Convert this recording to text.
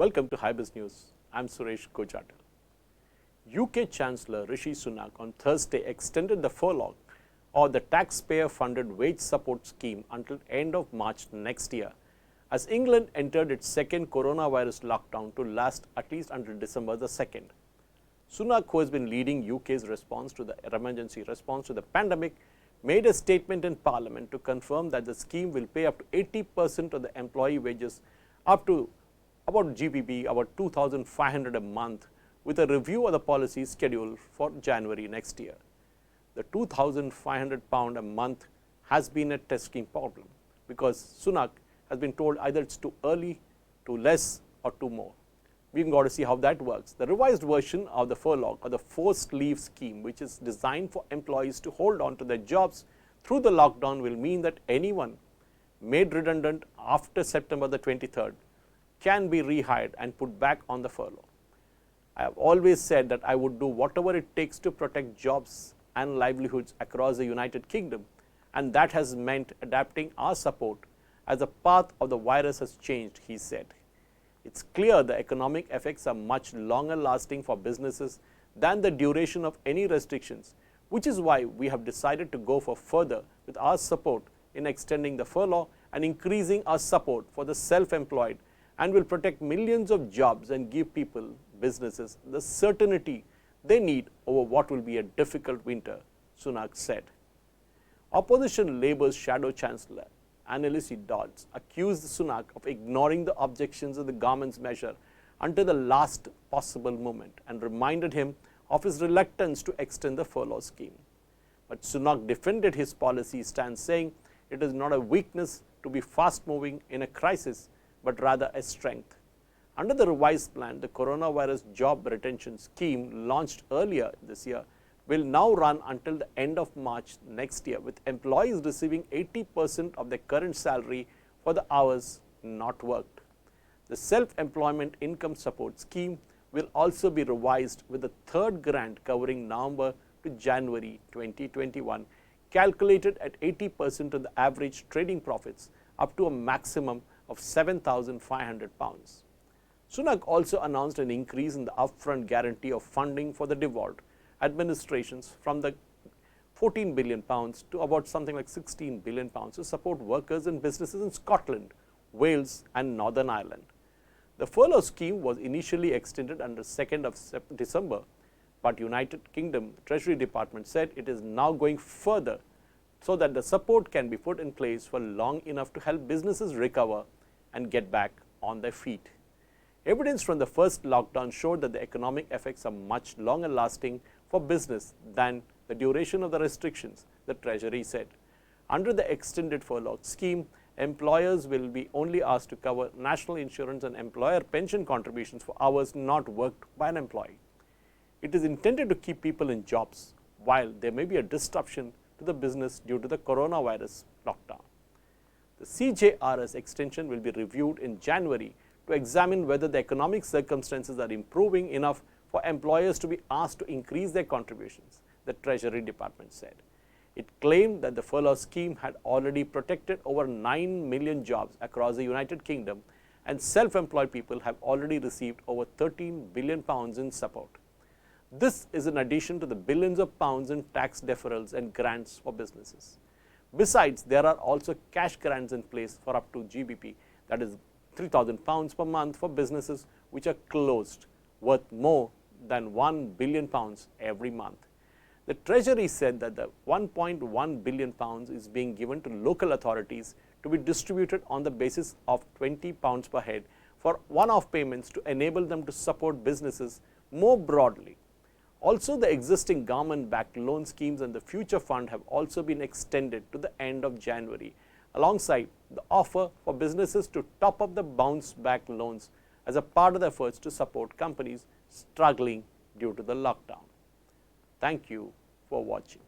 Welcome to Hybiz News. I'm Suresh Kojatal. UK Chancellor Rishi Sunak on Thursday extended the furlough or the taxpayer-funded wage support scheme until end of March next year, as England entered its second coronavirus lockdown to last at least until December the 2nd. Sunak, who has been leading UK's response to the emergency response to the pandemic, made a statement in Parliament to confirm that the scheme will pay up to 80% of the employee wages up to about GBP, about 2,500 a month, with a review of the policy scheduled for January next year. The £2,500 a month has been a testing problem because Sunak has been told either it's too early, too less or too more. We've got to see how that works. The revised version of the furlough or the forced leave scheme, which is designed for employees to hold on to their jobs through the lockdown, will mean that anyone made redundant after September the 23rd can be rehired and put back on the furlough. I have always said that I would do whatever it takes to protect jobs and livelihoods across the United Kingdom, and that has meant adapting our support as the path of the virus has changed, he said. It's clear the economic effects are much longer lasting for businesses than the duration of any restrictions, which is why we have decided to go for further with our support in extending the furlough and increasing our support for the self-employed, and will protect millions of jobs and give people, businesses, the certainty they need over what will be a difficult winter, Sunak said. Opposition Labour's shadow chancellor, Annalise Dodds, accused Sunak of ignoring the objections of the government's measure until the last possible moment and reminded him of his reluctance to extend the furlough scheme. But Sunak defended his policy stance, saying it is not a weakness to be fast-moving in a crisis, but rather a strength. Under the revised plan, the coronavirus job retention scheme launched earlier this year will now run until the end of March next year, with employees receiving 80% of their current salary for the hours not worked. The self-employment income support scheme will also be revised with a third grant covering November to January 2021, calculated at 80% of the average trading profits up to a maximum of £7,500. Sunak also announced an increase in the upfront guarantee of funding for the devolved administrations from the £14 billion to about something like £16 billion to support workers and businesses in Scotland, Wales and Northern Ireland. The furlough scheme was initially extended until 2nd of December, but United Kingdom Treasury Department said it is now going further so that the support can be put in place for long enough to help businesses recover and get back on their feet. Evidence from the first lockdown showed that the economic effects are much longer lasting for business than the duration of the restrictions, the Treasury said. Under the extended furlough scheme, employers will be only asked to cover national insurance and employer pension contributions for hours not worked by an employee. It is intended to keep people in jobs, while there may be a disruption to the business due to the coronavirus lockdown. The CJRS extension will be reviewed in January to examine whether the economic circumstances are improving enough for employers to be asked to increase their contributions, the Treasury Department said. It claimed that the furlough scheme had already protected over 9 million jobs across the United Kingdom, and self-employed people have already received over £13 billion in support. This is in addition to the billions of pounds in tax deferrals and grants for businesses. Besides, there are also cash grants in place for up to GBP, that is £3,000 per month for businesses which are closed, worth more than £1 billion every month. The Treasury said that the £1.1 billion is being given to local authorities to be distributed on the basis of £20 per head for one-off payments to enable them to support businesses more broadly. Also, the existing government-backed loan schemes and the Future Fund have also been extended to the end of January, alongside the offer for businesses to top up the bounce-back loans as a part of the efforts to support companies struggling due to the lockdown. Thank you for watching.